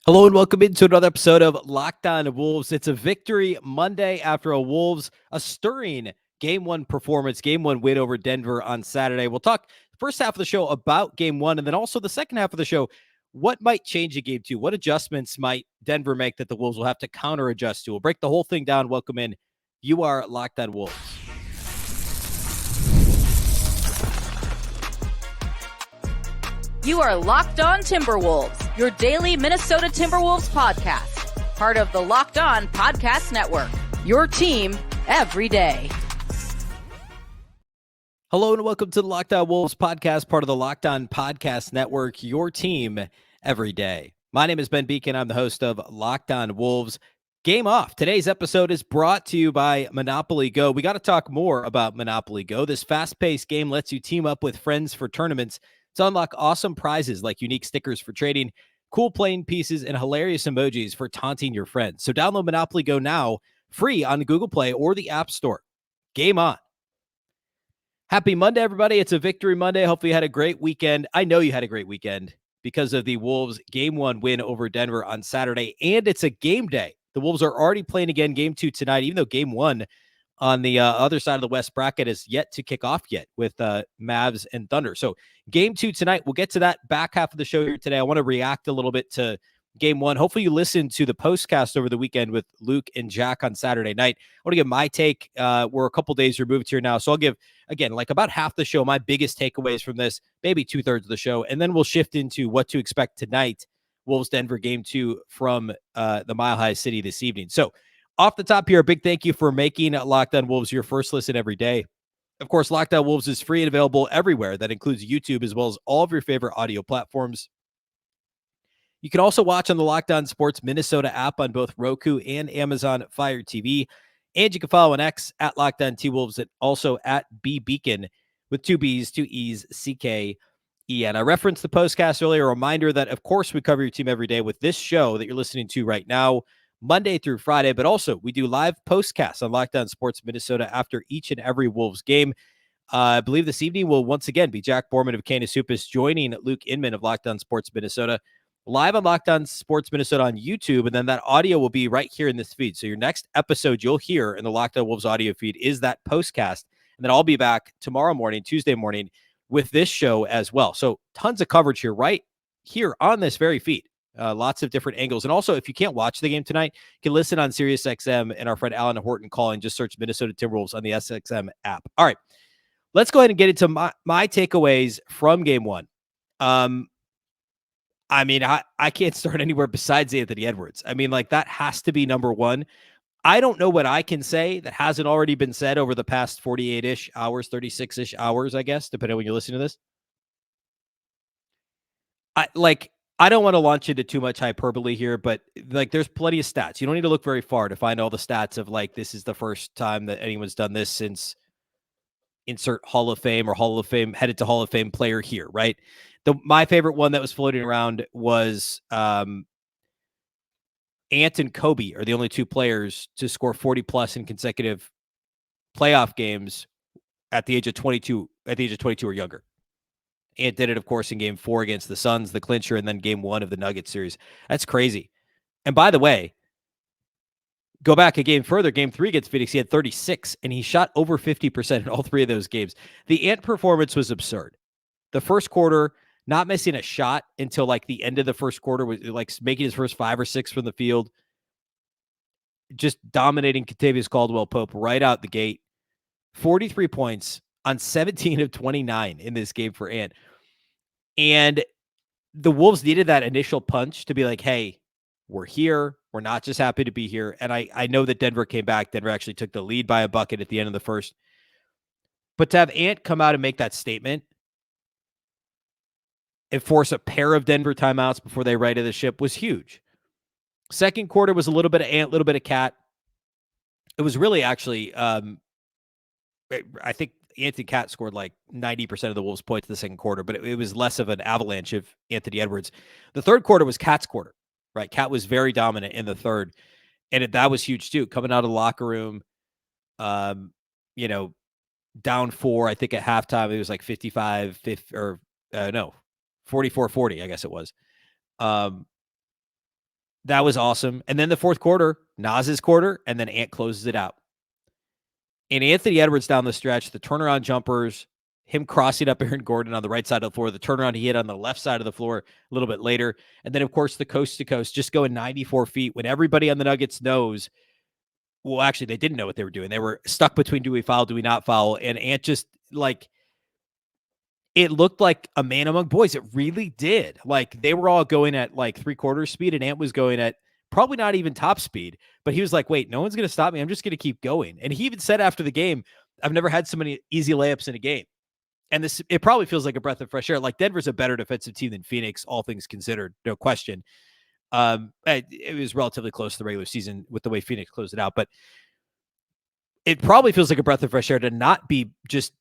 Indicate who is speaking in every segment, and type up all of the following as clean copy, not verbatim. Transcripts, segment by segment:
Speaker 1: Hello and welcome into another episode of Locked On Wolves. It's a victory Monday after a stirring game one performance, game one win over Denver on Saturday. We'll talk the first half of the show about game one, and then also the second half of the show, what might change in game two? What adjustments might Denver make that the Wolves will have to counter adjust to? We'll break the whole thing down. Welcome in. You are Locked On Wolves.
Speaker 2: You are Locked On Timberwolves, your daily Minnesota Timberwolves podcast. Part of the Locked On Podcast Network, your team every day.
Speaker 1: Hello and welcome to the Locked On Wolves podcast, part of the Locked On Podcast Network, your team every day. My name is Ben Beecken. I'm the host of Locked On Wolves. Game off. Today's episode is brought to you by Monopoly Go. We got to talk more about Monopoly Go. This fast-paced game lets you team up with friends for tournaments to unlock awesome prizes like unique stickers for trading, cool playing pieces, and hilarious emojis for taunting your friends. So download Monopoly Go now, free on Google Play or the App Store. Game on. Happy Monday, everybody. It's a victory Monday. Hopefully you had a great weekend. I know you had a great weekend because of the Wolves' Game 1 win over Denver on Saturday, and it's a game day. The Wolves are already playing again Game 2 tonight, even though Game 1 on the other side of the West bracket is yet to kick off yet with Mavs and Thunder. So Game 2 tonight, we'll get to that back half of the show here today. I want to react a little bit to Game 1. Hopefully you listened to the postcast over the weekend with Luke and Jack on Saturday night. I want to give my take. We're a couple days removed here now, so I'll give, again, like about half the show, my biggest takeaways from this, maybe 2/3 of the show, and then we'll shift into what to expect tonight, Wolves-Denver Game 2 from the Mile High City this evening. So off the top here, a big thank you for making Locked On Wolves your first listen every day. Of course, Locked On Wolves is free and available everywhere. That includes YouTube as well as all of your favorite audio platforms. You can also watch on the Locked On Sports Minnesota app on both Roku and Amazon Fire TV. And you can follow on X at Locked On T-Wolves and also at Beecken with two B's, two E's, C-K-E-N. I referenced the postcast earlier. A reminder that, of course, we cover your team every day with this show that you're listening to right now, Monday through Friday, but also we do live postcasts on Locked On Sports Minnesota after each and every Wolves game. I believe this evening will once again be Jack Borman of Canis Hoopus joining Luke Inman of Locked On Sports Minnesota live on Locked On Sports Minnesota on YouTube, and then that audio will be right here in this feed. So your next episode you'll hear in the Locked On Wolves audio feed is that postcast, and then I'll be back tomorrow morning, Tuesday morning, with this show as well. So tons of coverage here, right here on this very feed. Lots of different angles. And also, if you can't watch the game tonight, you can listen on SiriusXM and our friend Alan Horton calling. Just search Minnesota Timberwolves on the SXM app. All right, let's go ahead and get into my takeaways from Game 1. I mean, I can't start anywhere besides Anthony Edwards. I mean, like, that has to be number one. I don't know what I can say that hasn't already been said over the past 48-ish hours, 36-ish hours, I guess, depending on when you're listening to this. I don't want to launch into too much hyperbole here, but like there's plenty of stats. You don't need to look very far to find all the stats of like this is the first time that anyone's done this since insert Hall of Fame or Hall of Fame headed to Hall of Fame player here, right? My favorite one that was floating around was Ant and Kobe are the only two players to score 40 plus in consecutive playoff games at the age of 22 or younger. Ant did it, of course, in Game 4 against the Suns, the clincher, and then Game 1 of the Nuggets series. That's crazy. And by the way, go back a game further. Game 3 against Phoenix, he had 36, and he shot over 50% in all three of those games. The Ant performance was absurd. The first quarter, not missing a shot until like the end of the first quarter, was like making his first 5 or 6 from the field. Just dominating Kentavious Caldwell-Pope right out the gate. 43 points on 17 of 29 in this game for Ant. And the Wolves needed that initial punch to be like, hey, we're here. We're not just happy to be here. And I know that Denver came back. Denver actually took the lead by a bucket at the end of the first. But to have Ant come out and make that statement and force a pair of Denver timeouts before they righted the ship was huge. Second quarter was a little bit of Ant, a little bit of Cat. It was really actually, I think Anthony Cat scored like 90% of the Wolves' points in the second quarter, but it was less of an avalanche of Anthony Edwards. The third quarter was Cat's quarter, right? Cat was very dominant in the third, and that was huge too. Coming out of the locker room, down 4, I think at halftime, it was like 55, 50, or 44-40, I guess it was. That was awesome. And then the fourth quarter, Nas's quarter, and then Ant closes it out. And Anthony Edwards down the stretch, the turnaround jumpers, him crossing up Aaron Gordon on the right side of the floor, the turnaround he hit on the left side of the floor a little bit later. And then, of course, the coast to coast, just going 94 feet when everybody on the Nuggets knows. Well, actually, they didn't know what they were doing. They were stuck between do we foul, do we not foul? And Ant just, like, it looked like a man among boys. It really did. Like, they were all going at, like, three-quarter speed, and Ant was going at probably not even top speed. But he was like, wait, no one's going to stop me. I'm just going to keep going. And he even said after the game, I've never had so many easy layups in a game. And this, it probably feels like a breath of fresh air. Like, Denver's a better defensive team than Phoenix, all things considered, no question. It was relatively close to the regular season with the way Phoenix closed it out, but it probably feels like a breath of fresh air to not be just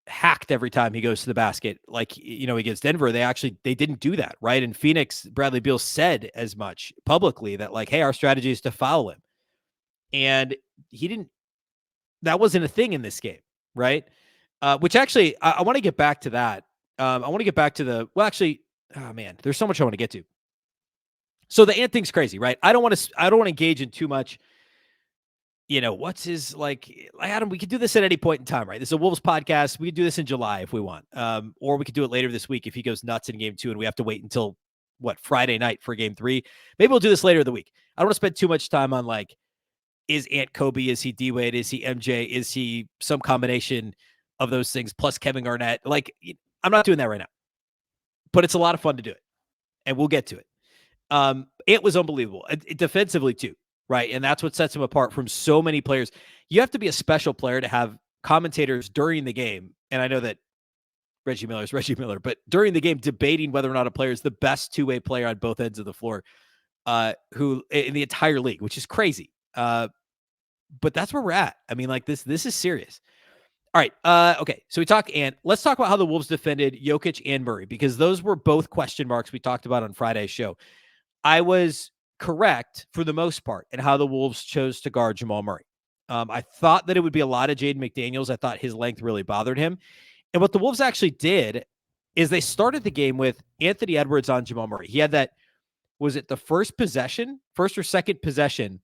Speaker 1: hacked every time he goes to the basket. Like, against Denver, they didn't do that, right? And Phoenix, Bradley Beal said as much publicly that, like, hey, our strategy is to foul him. And that wasn't a thing in this game, right? Which actually, I want to get back to that. I want to get back to oh man, there's so much I want to get to. So the Ant thing's crazy, right? I don't want to engage in too much. What's his, like, Adam, we could do this at any point in time, right? This is a Wolves podcast. We could do this in July if we want. Or we could do it later this week if he goes nuts in game 2 and we have to wait until Friday night for game 3. Maybe we'll do this later in the week. I don't want to spend too much time on, like, is Ant Kobe? Is he D-Wade? Is he MJ? Is he some combination of those things plus Kevin Garnett? Like, I'm not doing that right now, but it's a lot of fun to do it, and we'll get to it. It was unbelievable defensively too, right? And that's what sets him apart from so many players. You have to be a special player to have commentators during the game. And I know that Reggie Miller is Reggie Miller, but during the game debating whether or not a player is the best two-way player on both ends of the floor, who in the entire league, which is crazy. But that's where we're at. I mean, like, this is serious. All right. Okay. So we talk, and let's talk about how the Wolves defended Jokic and Murray, because those were both question marks we talked about on Friday's show. I was correct for the most part in how the Wolves chose to guard Jamal Murray. I thought that it would be a lot of Jaden McDaniels. I thought his length really bothered him. And what the Wolves actually did is they started the game with Anthony Edwards on Jamal Murray. He had that, was it the first or second possession?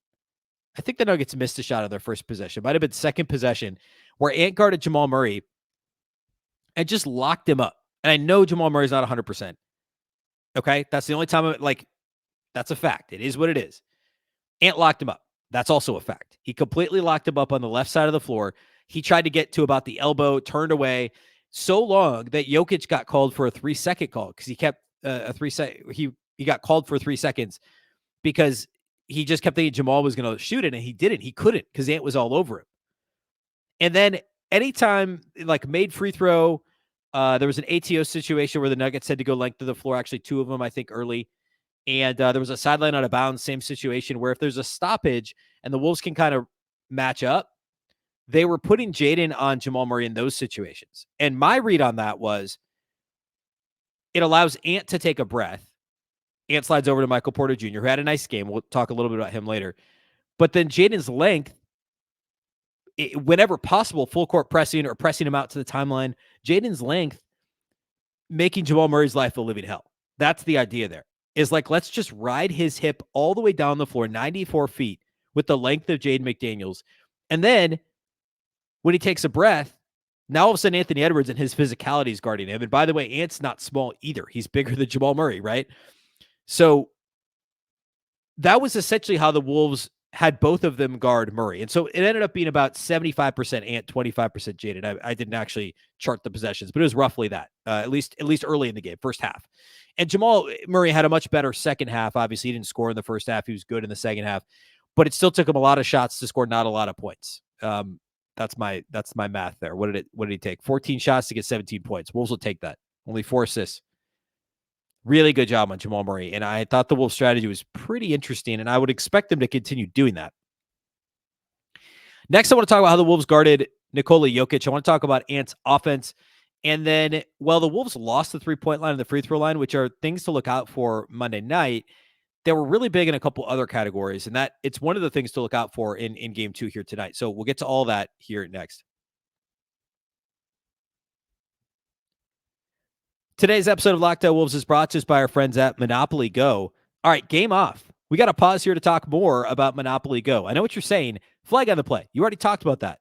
Speaker 1: I think the Nuggets missed a shot on their first possession. Might have been second possession where Ant guarded Jamal Murray and just locked him up. And I know Jamal Murray's not 100%. Okay? That's the only time, that's a fact. It is what it is. Ant locked him up. That's also a fact. He completely locked him up on the left side of the floor. He tried to get to about the elbow, turned away so long that Jokic got called for a 3-second call because he kept he got called for 3 seconds because he just kept thinking Jamal was going to shoot it, and he didn't. He couldn't because Ant was all over him. And then anytime, like, made free throw, there was an ATO situation where the Nuggets had to go length of the floor, actually 2 of them, I think, early. And there was a sideline out of bounds, same situation, where if there's a stoppage and the Wolves can kind of match up, they were putting Jaden on Jamal Murray in those situations. And my read on that was it allows Ant to take a breath. Ant slides over to Michael Porter Jr., who had a nice game. We'll talk a little bit about him later. But then Jaden's length, whenever possible, full court pressing or pressing him out to the timeline, Jaden's length making Jamal Murray's life a living hell. That's the idea there. Is like, let's just ride his hip all the way down the floor, 94 feet, with the length of Jaden McDaniels. And then when he takes a breath, now all of a sudden Anthony Edwards and his physicality is guarding him. And by the way, Ant's not small either. He's bigger than Jamal Murray, right? So that was essentially how the Wolves had both of them guard Murray. And so it ended up being about 75% Ant, 25% Jaden. I didn't actually chart the possessions, but it was roughly that, at least early in the game, first half. And Jamal Murray had a much better second half. Obviously, he didn't score in the first half. He was good in the second half, but it still took him a lot of shots to score not a lot of points. That's my math there. What did he take? 14 shots to get 17 points. Wolves will take that. Only 4 assists. Really good job on Jamal Murray. And I thought the Wolves strategy was pretty interesting, and I would expect them to continue doing that. Next, I want to talk about how the Wolves guarded Nikola Jokic. I want to talk about Ant's offense. And then, well, the Wolves lost the 3-point line and the free throw line, which are things to look out for Monday night. They were really big in a couple other categories, and that it's one of the things to look out for in game 2 here tonight. So we'll get to all that here next. Today's episode of Locked On Wolves is brought to us by our friends at Monopoly Go. All right, game off. We got to pause here to talk more about Monopoly Go. I know what you're saying. Flag on the play. You already talked about that.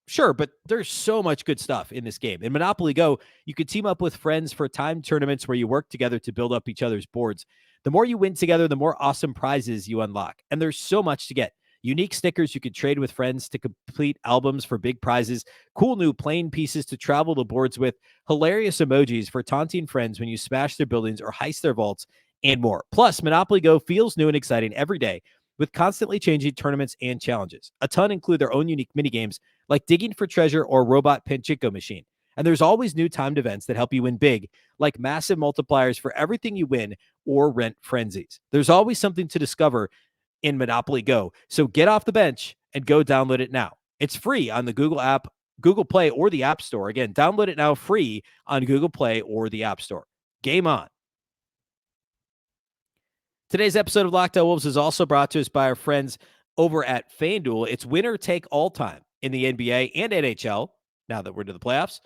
Speaker 1: Sure, but there's so much good stuff in this game. In Monopoly Go, you can team up with friends for timed tournaments where you work together to build up each other's boards. The more you win together, the more awesome prizes you unlock. And there's so much to get. Unique stickers you can trade with friends to complete albums for big prizes, cool new playing pieces to travel the boards with, hilarious emojis for taunting friends when you smash their buildings or heist their vaults, and more. Plus, Monopoly Go feels new and exciting every day with constantly changing tournaments and challenges. A ton include their own unique minigames like digging for treasure or robot Pachinko machine. And there's always new timed events that help you win big, like massive multipliers for everything you win or rent frenzies. There's always something to discover in Monopoly Go. So get off the bench and go download it now. It's free on the Google Play or the App Store. Again, download it now free on Google Play or the App Store. Game on. Today's episode of Locked On Wolves is also brought to us by our friends over at FanDuel. It's winner take all time in the NBA and NHL, now that we're to the playoffs.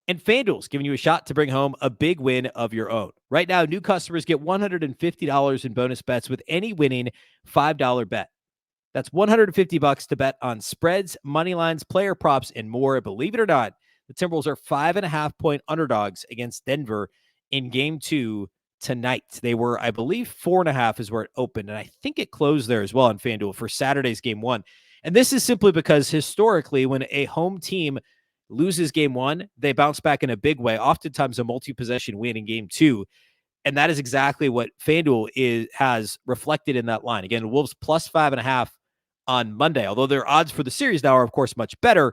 Speaker 1: And FanDuel's giving you a shot to bring home a big win of your own. Right now, new customers get $150 in bonus bets with any winning $5 bet. That's $150 to bet on spreads, money lines, player props, and more. Believe it or not, the Timberwolves are 5.5-point underdogs against Denver in Game 2 tonight. They were, I believe, 4.5 is where it opened, and I think it closed there as well on FanDuel for Saturday's Game 1. And this is simply because historically, when a home team loses Game 1, they bounce back in a big way, oftentimes a multi-possession win in Game 2. And that is exactly what FanDuel has reflected in that line. Again, Wolves plus 5.5 on Monday, although their odds for the series now are, of course, much better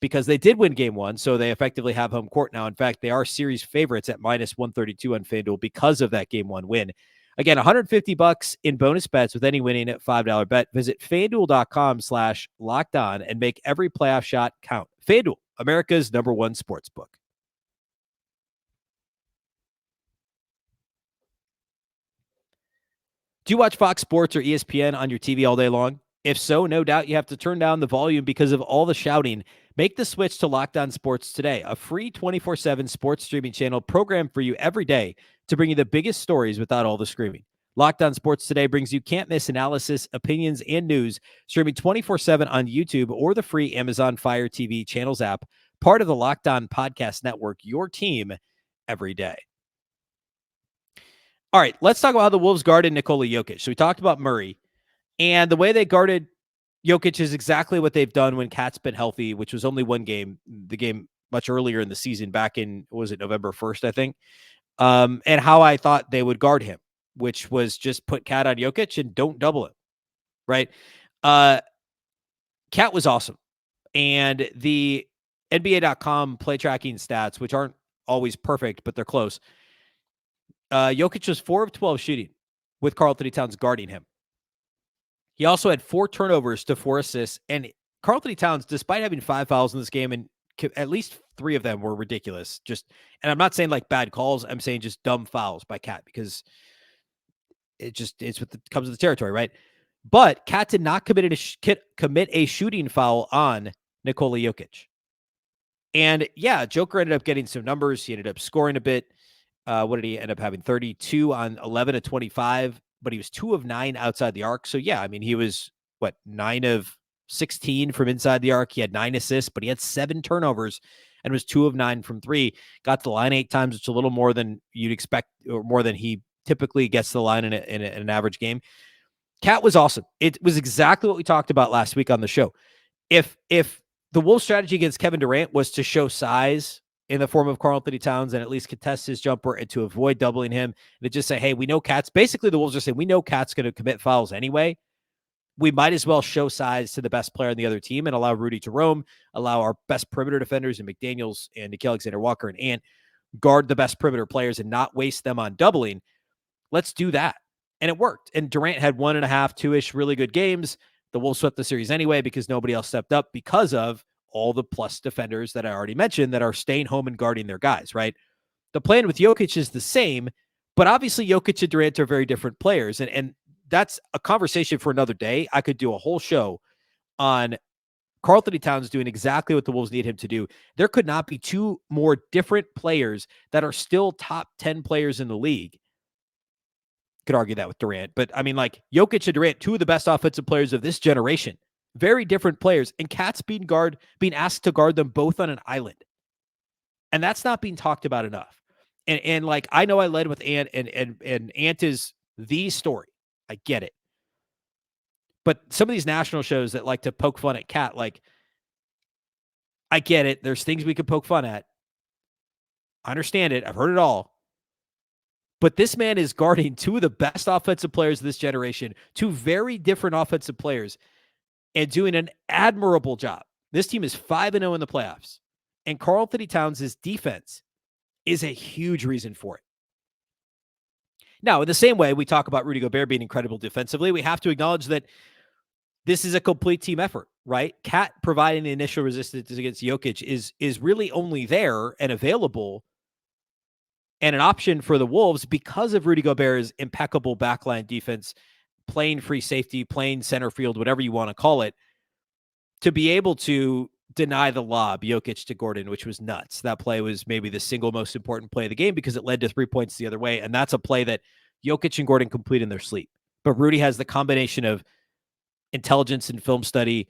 Speaker 1: because they did win Game 1, so they effectively have home court now. In fact, they are series favorites at minus 132 on FanDuel because of that Game 1 win. Again, $150 in bonus bets with any winning at $5 bet. Visit FanDuel.com/lockedon and make every playoff shot count. FanDuel, America's #1 sportsbook. Do you watch Fox Sports or ESPN on your TV all day long? If so, no doubt you have to turn down the volume because of all the shouting. Make the switch to Locked On Sports today, a free 24/7 sports streaming channel programmed for you every day to bring you the biggest stories without all the screaming. Locked On Sports Today brings you can't-miss analysis, opinions, and news, streaming 24/7 on YouTube or the free Amazon Fire TV channels app, part of the Locked On Podcast Network, your team every day. All right, let's talk about how the Wolves guarded Nikola Jokic. So we talked about Murray, and the way they guarded Jokic is exactly what they've done when Cat's been healthy, which was only one game, the game much earlier in the season, back in, was it November 1st, I think, and how I thought they would guard him, which was just put Cat on Jokic and don't double him, right? Cat was awesome. And the NBA.com play tracking stats, which aren't always perfect, but they're close, Jokic was 4 of 12 shooting with Karl-Anthony Towns guarding him. He also had 4 turnovers to 4 assists. And Karl-Anthony Towns, despite having 5 fouls in this game, and at least 3 of them were ridiculous. And I'm not saying like bad calls. I'm saying just dumb fouls by Cat because it's what comes with the territory, right? But Cat did not commit a shooting foul on Nikola Jokic. And yeah, Joker ended up getting some numbers. He ended up scoring a bit. What did he end up having? 32 on 11 of 25, but he was 2 of 9 outside the arc. So yeah, I mean, he was 9 of 16 from inside the arc. He had 9 assists, but he had 7 turnovers and was 2 of 9 from 3. Got to the line 8 times, which is a little more than you'd expect, or more than he typically gets to the line in an average game. Cat was awesome. It was exactly what we talked about last week on the show. If the Wolves' strategy against Kevin Durant was to show size in the form of Karl-Anthony Towns and at least contest his jumper and to avoid doubling him, and to just say, hey, we know Cat's, basically the Wolves are saying, we know Cat's going to commit fouls anyway. We might as well show size to the best player on the other team and allow Rudy to roam, allow our best perimeter defenders in McDaniels and Nickeil Alexander-Walker and Ant guard the best perimeter players and not waste them on doubling. Let's do that. And it worked. And Durant had 1.5, 2-ish really good games. The Wolves swept the series anyway because nobody else stepped up because of all the plus defenders that I already mentioned that are staying home and guarding their guys, right? The plan with Jokic is the same, but obviously Jokic and Durant are very different players. And that's a conversation for another day. I could do a whole show on Karl-Anthony Towns doing exactly what the Wolves need him to do. There could not be 2 more different players that are still top 10 players in the league could argue that with Durant. But I mean, like Jokic and Durant, two of the best offensive players of this generation. Very different players. And Cat's being asked to guard them both on an island. And that's not being talked about enough. And like, I know I led with Ant, and Ant is the story. I get it. But some of these national shows that like to poke fun at Cat, like, I get it. There's things we could poke fun at. I understand it. I've heard it all. But this man is guarding two of the best offensive players of this generation, two very different offensive players, and doing an admirable job. This team is 5-0 in the playoffs. And Karl-Anthony Towns' defense is a huge reason for it. Now, in the same way we talk about Rudy Gobert being incredible defensively, we have to acknowledge that this is a complete team effort, right? Cat providing the initial resistance against Jokic is really only there and available and an option for the Wolves because of Rudy Gobert's impeccable backline defense, playing free safety, playing center field, whatever you want to call it, to be able to deny the lob Jokic to Gordon, which was nuts. That play was maybe the single most important play of the game because it led to 3 points the other way. And that's a play that Jokic and Gordon complete in their sleep. But Rudy has the combination of intelligence and film study,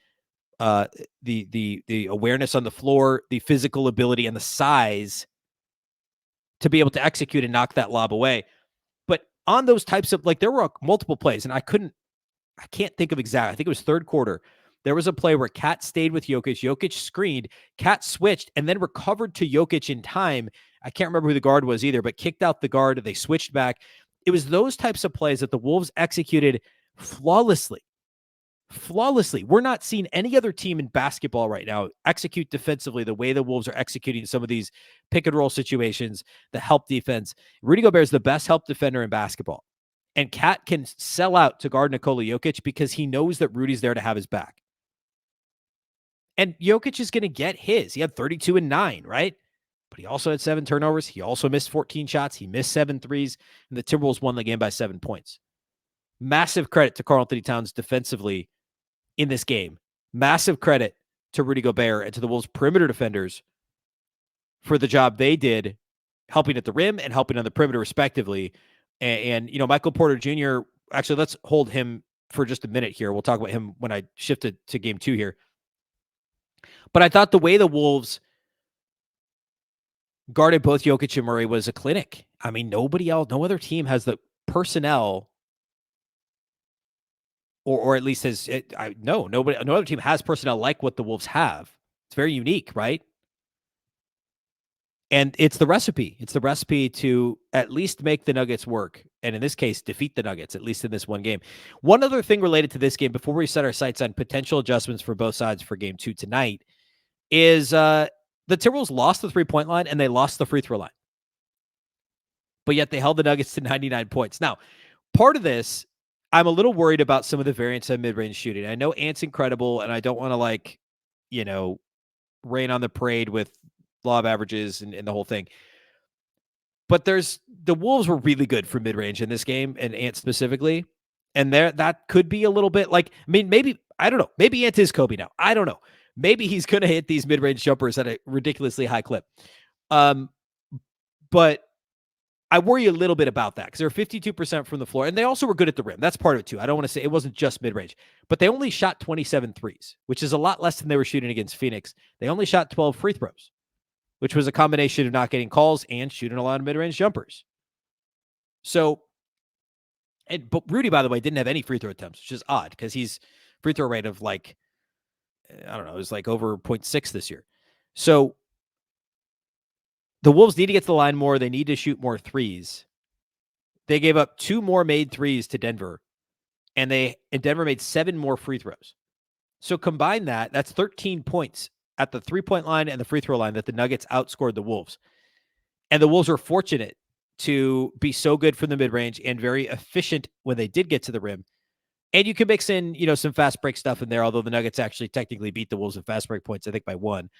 Speaker 1: the awareness on the floor, the physical ability, and the size to be able to execute and knock that lob away. But on those types of, like, there were multiple plays, and I can't think of exact. I think it was third quarter. There was a play where Cat stayed with Jokic. Jokic screened. Cat switched and then recovered to Jokic in time. I can't remember who the guard was either, but kicked out the guard. They switched back. It was those types of plays that the Wolves executed flawlessly. Flawlessly. We're not seeing any other team in basketball right now execute defensively the way the Wolves are executing some of these pick and roll situations, the help defense. Rudy Gobert is the best help defender in basketball. And Cat can sell out to guard Nikola Jokic because he knows that Rudy's there to have his back. And Jokic is going to get his. He had 32 and 9, right? But he also had 7 turnovers. He also missed 14 shots. He missed 7 threes. And the Timberwolves won the game by 7 points. Massive credit to Karl-Anthony Towns defensively in this game. Massive credit to Rudy Gobert and to the Wolves perimeter defenders for the job they did helping at the rim and helping on the perimeter respectively. And you know, Michael Porter Jr., actually, let's hold him for just a minute here. We'll talk about him when I shifted to game 2 here. But I thought the way the Wolves guarded both Jokic and Murray was a clinic. I mean, nobody else, no other team has the personnel, or at least no other team has personnel like what the Wolves have. It's very unique, right? And it's the recipe. It's the recipe to at least make the Nuggets work. And in this case, defeat the Nuggets, at least in this one game. One other thing related to this game, before we set our sights on potential adjustments for both sides for game 2 tonight, is the Timberwolves lost the 3-point line and they lost the free throw line. But yet they held the Nuggets to 99 points. Now, part of this, I'm a little worried about some of the variance on mid-range shooting. I know Ant's incredible, and I don't want to, rain on the parade with lob averages and the whole thing. But the Wolves were really good for mid-range in this game, and Ant specifically. And that could be a little bit maybe, I don't know. Maybe Ant is Kobe now. I don't know. Maybe he's going to hit these mid-range jumpers at a ridiculously high clip. But I worry a little bit about that because they're 52% from the floor, and they also were good at the rim. That's part of it too. I don't want to say it wasn't just mid-range, but they only shot 27 threes, which is a lot less than they were shooting against Phoenix. They only shot 12 free throws, which was a combination of not getting calls and shooting a lot of mid-range jumpers. So, but Rudy, by the way, didn't have any free throw attempts, which is odd because he's free throw rate of it was over 0.6 this year. So the Wolves need to get to the line more. They need to shoot more threes. They gave up 2 more made threes to Denver, and Denver made 7 more free throws. So combine that's 13 points at the 3-point line and the free throw line that the Nuggets outscored the Wolves. And the Wolves were fortunate to be so good from the mid-range and very efficient when they did get to the rim. And you can mix in, some fast break stuff in there, although the Nuggets actually technically beat the Wolves in fast break points, I think by 1.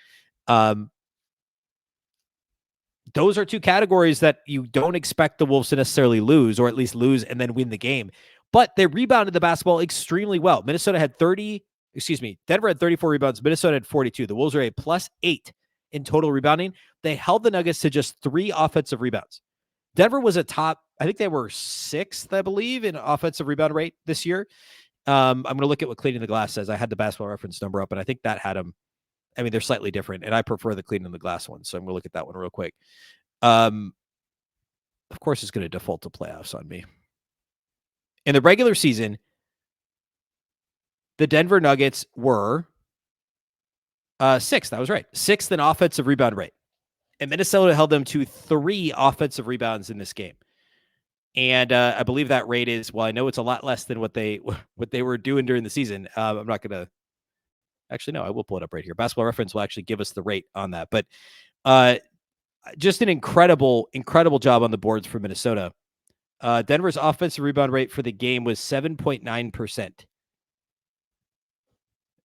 Speaker 1: Those are 2 categories that you don't expect the Wolves to necessarily lose, or at least lose and then win the game. But they rebounded the basketball extremely well. Denver had 34 rebounds. Minnesota had 42. The Wolves are a +8 in total rebounding. They held the Nuggets to just 3 offensive rebounds. Denver was a top I think they were 6th, I believe, in offensive rebound rate this year. I'm going to look at what Cleaning the Glass says. I had the Basketball Reference number up, and I think that had them. I mean, they're slightly different, and I prefer the Cleaning the Glass one, so I'm going to look at that one real quick. Of course, it's going to default to playoffs on me. In the regular season, the Denver Nuggets were 6th. I was right. 6th in offensive rebound rate. And Minnesota held them to 3 offensive rebounds in this game. And I believe that rate is, well, I know it's a lot less than what they were doing during the season. I'm not going to, actually, no, I will pull it up right here. Basketball Reference will actually give us the rate on that. But just an incredible job on the boards for Minnesota. Denver's offensive rebound rate for the game was 7.9%.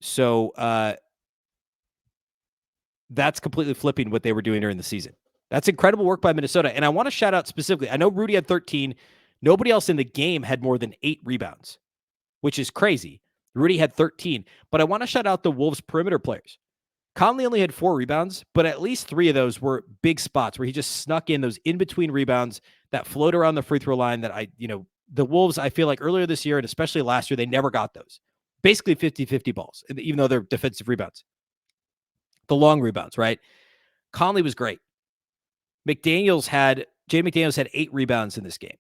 Speaker 1: So that's completely flipping what they were doing during the season. That's incredible work by Minnesota. And I want to shout out specifically, I know Rudy had 13. Nobody else in the game had more than 8 rebounds, which is crazy. Rudy had 13. But I want to shout out the Wolves perimeter players. Conley only had 4 rebounds, but at least 3 of those were big spots where he just snuck in those in-between rebounds that float around the free throw line that the Wolves, I feel like earlier this year and especially last year, they never got those. Basically 50-50 balls, even though they're defensive rebounds. The long rebounds, right? Conley was great. Jaden McDaniels had 8 rebounds in this game.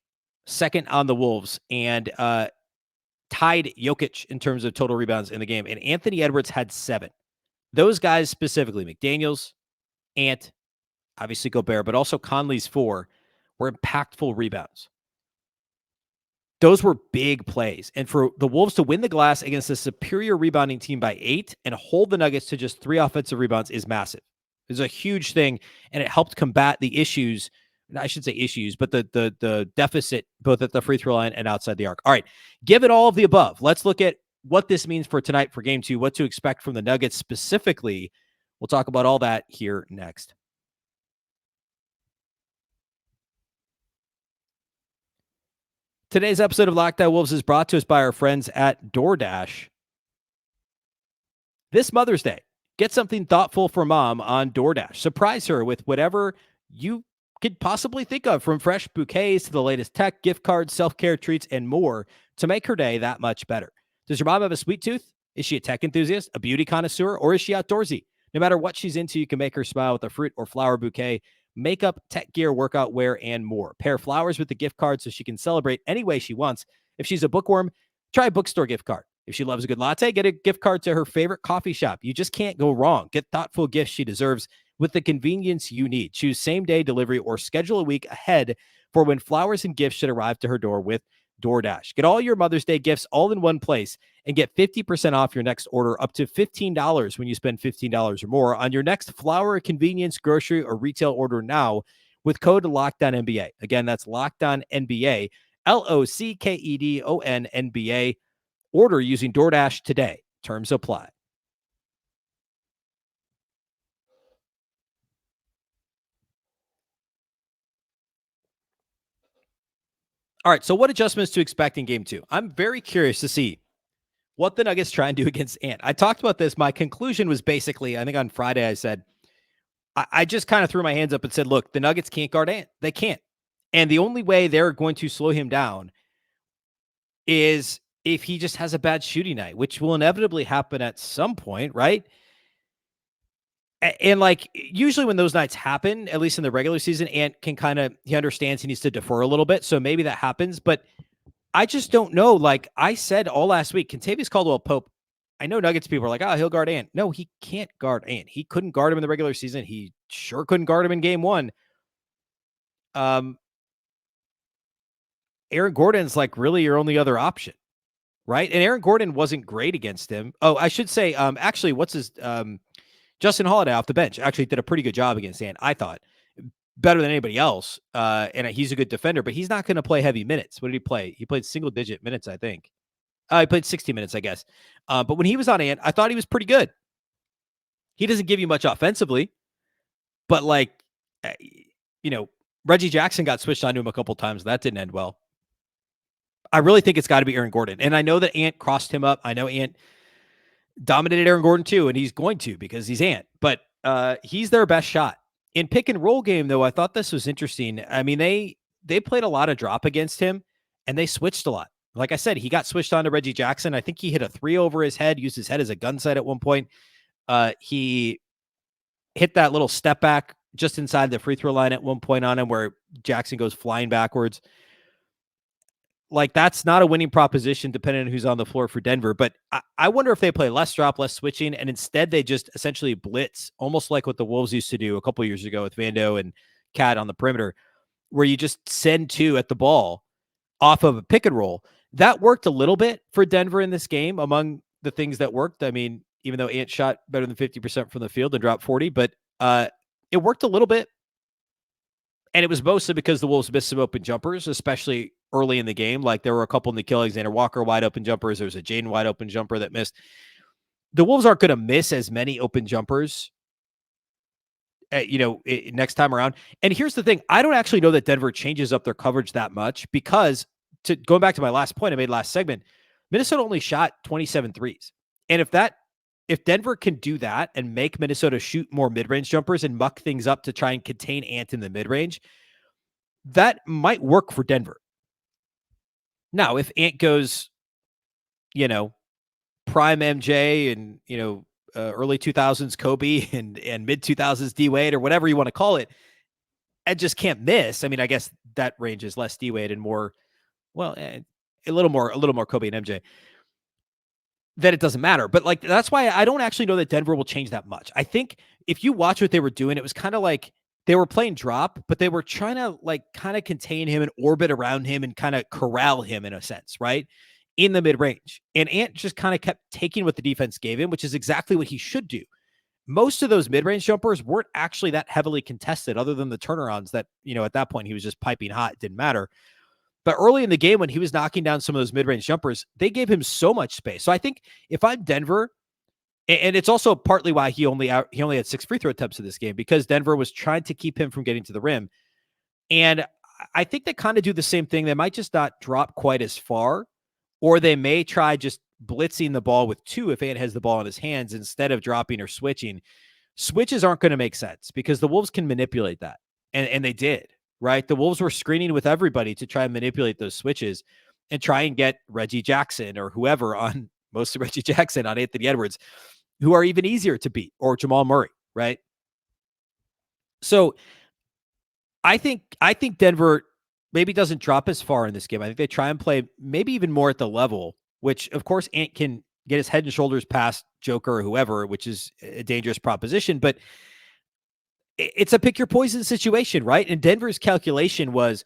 Speaker 1: Second on the Wolves and tied Jokic in terms of total rebounds in the game. And Anthony Edwards had 7. Those guys specifically, McDaniels, Ant, obviously Gobert, but also Conley's 4 were impactful rebounds. Those were big plays. And for the Wolves to win the glass against a superior rebounding team by 8 and hold the Nuggets to just 3 offensive rebounds is massive. It's a huge thing, and it helped combat the issues. I should say issues, but the deficit both at the free throw line and outside the arc. All right, given all of the above, let's look at what this means for tonight for Game 2, what to expect from the Nuggets specifically. We'll talk about all that here next. Today's episode of Locked On Wolves is brought to us by our friends at DoorDash. This Mother's Day, get something thoughtful for mom on DoorDash. Surprise her with whatever you could possibly think of, from fresh bouquets to the latest tech, gift cards, self-care treats, and more to make her day that much better. Does your mom have a sweet tooth? Is she a tech enthusiast, a beauty connoisseur, or is she outdoorsy? No matter what she's into, you can make her smile with a fruit or flower bouquet, makeup, tech gear, workout wear, and more. Pair flowers with the gift card so she can celebrate any way she wants. If she's a bookworm, try a bookstore gift card. If she loves a good latte, get a gift card to her favorite coffee shop. You just can't go wrong. Get thoughtful gifts she deserves with the convenience you need. Choose same-day delivery or schedule a week ahead for when flowers and gifts should arrive to her door with DoorDash. Get all your Mother's Day gifts all in one place and get 50% off your next order, up to $15 when you spend $15 or more on your next flower, convenience, grocery, or retail order now with code LOCKEDONNBA. Again, that's LOCKEDONNBA, LOCKEDONNBA. Order using DoorDash today. Terms apply. All right, so what adjustments to expect in Game 2? I'm very curious to see what the Nuggets try and do against Ant. I talked about this. My conclusion was basically, I think on Friday I said, I just kind of threw my hands up and said, look, the Nuggets can't guard Ant. They can't. And the only way they're going to slow him down is if he just has a bad shooting night, which will inevitably happen at some point, right? And like usually when those nights happen, at least in the regular season, Ant can he understands he needs to defer a little bit. So maybe that happens, but I just don't know. Like I said all last week, Kentavious Caldwell-Pope, I know Nuggets people are like, he'll guard Ant. No, he can't guard Ant. He couldn't guard him in the regular season. He sure couldn't guard him in Game 1. Aaron Gordon's like really your only other option, right? And Aaron Gordon wasn't great against him. Oh, I should say, actually, Justin Holiday off the bench actually did a pretty good job against Ant, I thought. Better than anybody else. And he's a good defender, but he's not going to play heavy minutes. What did he play? He played single-digit minutes, I think. He played 60 minutes, I guess. But when he was on Ant, I thought he was pretty good. He doesn't give you much offensively, but Reggie Jackson got switched onto him a couple times. That didn't end well. I really think it's got to be Aaron Gordon. And I know that Ant crossed him up. I know Ant dominated Aaron Gordon too, and he's going to because he's Ant. But he's their best shot. In pick and roll game, though, I thought this was interesting. I mean, they played a lot of drop against him, and they switched a lot. Like I said, he got switched on to Reggie Jackson. I think he hit a 3 over his head, used his head as a gun sight at one point. He hit that little step back just inside the free throw line at one point on him where Jackson goes flying backwards. Like, that's not a winning proposition depending on who's on the floor for Denver. But I wonder if they play less drop, less switching, and instead they just essentially blitz, almost like what the Wolves used to do a couple years ago with Vando and Cat on the perimeter, where you just send 2 at the ball off of a pick and roll. That worked a little bit for Denver in this game among the things that worked. I mean, even though Ant shot better than 50% from the field and dropped 40, but it worked a little bit. And it was mostly because the Wolves missed some open jumpers, especially early in the game. Like, there were a couple in the Nickeil Alexander-Walker wide open jumpers. There was a Jaden wide open jumper that missed. The Wolves aren't going to miss as many open jumpers, next time around. And here's the thing. I don't actually know that Denver changes up their coverage that much because, going back to my last point I made last segment, Minnesota only shot 27 threes. And if Denver can do that and make Minnesota shoot more mid-range jumpers and muck things up to try and contain Ant in the mid-range, that might work for Denver. Now, if Ant goes, prime MJ and, early 2000s Kobe and mid 2000s D Wade or whatever you want to call it, and just can't miss. I mean, I guess that range is less D Wade and more, a little more Kobe and MJ. Then it doesn't matter. But like, that's why I don't actually know that Denver will change that much. I think if you watch what they were doing, it was kind of like they were playing drop, but they were trying to kind of contain him and orbit around him and kind of corral him in a sense, right? In the mid-range. And Ant just kind of kept taking what the defense gave him, which is exactly what he should do. Most of those mid-range jumpers weren't actually that heavily contested other than the turnarounds that, at that point he was just piping hot. It didn't matter. But early in the game when he was knocking down some of those mid-range jumpers, they gave him so much space. So I think if I'm Denver, and it's also partly why he only had 6 free throw attempts in this game, because Denver was trying to keep him from getting to the rim. And I think they kind of do the same thing. They might just not drop quite as far, or they may try just blitzing the ball with 2 if Ant has the ball in his hands instead of dropping or switching. Switches aren't going to make sense because the Wolves can manipulate that. And they did, right? The Wolves were screening with everybody to try and manipulate those switches and try and get Reggie Jackson or whoever on, mostly Reggie Jackson on Anthony Edwards, who are even easier to beat, or Jamal Murray, right? So I think Denver maybe doesn't drop as far in this game. I think they try and play maybe even more at the level, which of course Ant can get his head and shoulders past Joker or whoever, which is a dangerous proposition, but it's a pick your poison situation, right? And Denver's calculation was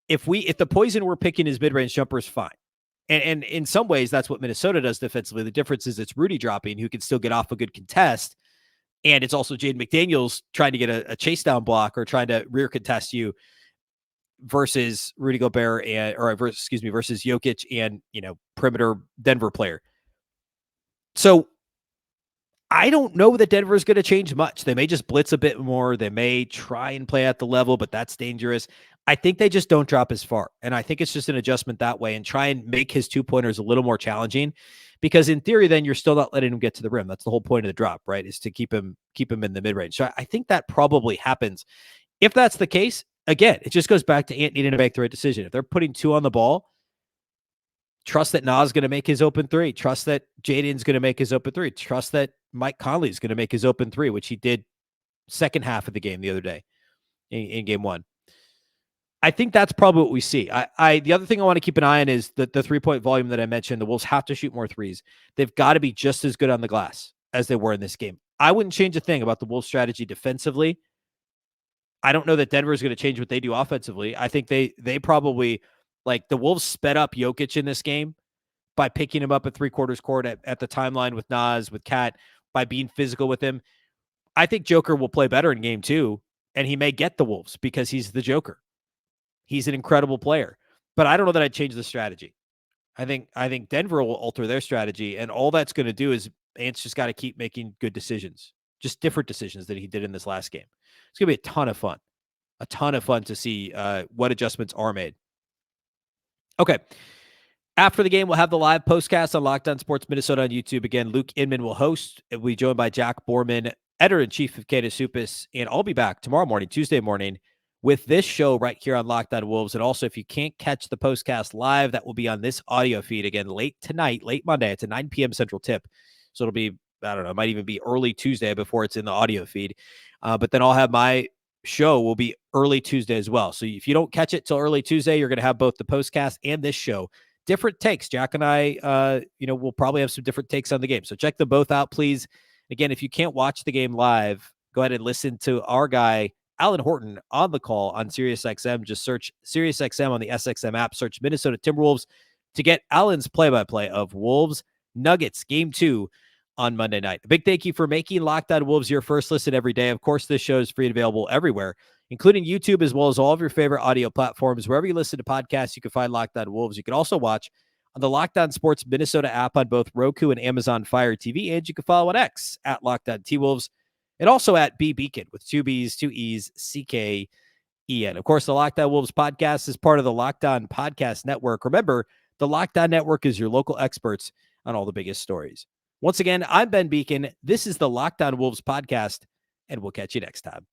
Speaker 1: if the poison we're picking is mid-range jumpers, fine. And in some ways, that's what Minnesota does defensively. The difference is it's Rudy dropping, who can still get off a good contest. And it's also Jaden McDaniels trying to get a chase down block or trying to rear contest you versus Rudy Gobert versus Jokic and, perimeter Denver player. So I don't know that Denver is going to change much. They may just blitz a bit more. They may try and play at the level, but that's dangerous. I think they just don't drop as far. And I think it's just an adjustment that way and try and make his 2-pointers a little more challenging, because in theory, then you're still not letting him get to the rim. That's the whole point of the drop, right? Is to keep him in the mid-range. So I think that probably happens. If that's the case, again, it just goes back to Ant needing to make the right decision. If they're putting 2 on the ball, trust that Nas is going to make his open 3. Trust that Jaden's going to make his open 3. Trust that Mike Conley is going to make his open 3, which he did second half of the game the other day in game 1. I think that's probably what we see. The other thing I want to keep an eye on is the 3-point volume that I mentioned. The Wolves have to shoot more threes. They've got to be just as good on the glass as they were in this game. I wouldn't change a thing about the Wolves' strategy defensively. I don't know that Denver is going to change what they do offensively. I think they probably, like, the Wolves sped up Jokic in this game by picking him up at 3/4 court at the timeline with Nas, with Kat, by being physical with him. I think Joker will play better in game 2, and he may get the Wolves because he's the Joker. He's an incredible player, but I don't know that I'd change the strategy. I think Denver will alter their strategy, and all that's going to do is Ant's just got to keep making good decisions, just different decisions that he did in this last game. It's going to be a ton of fun to see what adjustments are made. Okay. After the game, we'll have the live postcast on Locked On Sports Minnesota on YouTube. Again, Luke Inman will host. We'll be joined by Jack Borman, editor-in-chief of Canis Supis, and I'll be back tomorrow morning, Tuesday morning, with this show right here on Locked On Wolves. And also, if you can't catch the postcast live, that will be on this audio feed again late tonight, late Monday. It's a 9 p.m. Central tip. So it'll be, I don't know, it might even be early Tuesday before it's in the audio feed. But then I'll have my show will be early Tuesday as well. So if you don't catch it till early Tuesday, you're going to have both the postcast and this show. Different takes. Jack and I, we'll probably have some different takes on the game. So check them both out, please. Again, if you can't watch the game live, go ahead and listen to our guy, Alan Horton, on the call on SiriusXM. Just search SiriusXM on the SXM app. Search Minnesota Timberwolves to get Alan's play-by-play of Wolves Nuggets Game 2 on Monday night. A big thank you for making Locked On Wolves your first listen every day. Of course, this show is free and available everywhere, including YouTube, as well as all of your favorite audio platforms. Wherever you listen to podcasts, you can find Locked On Wolves. You can also watch on the Locked On Sports Minnesota app on both Roku and Amazon Fire TV, and you can follow on X at Locked On T-Wolves, and also at Beecken with 2 B's, 2 E's, C-K-E-N. Of course, the Locked On Wolves podcast is part of the Locked On Podcast Network. Remember, the Locked On Network is your local experts on all the biggest stories. Once again, I'm Ben Beecken. This is the Locked On Wolves podcast, and we'll catch you next time.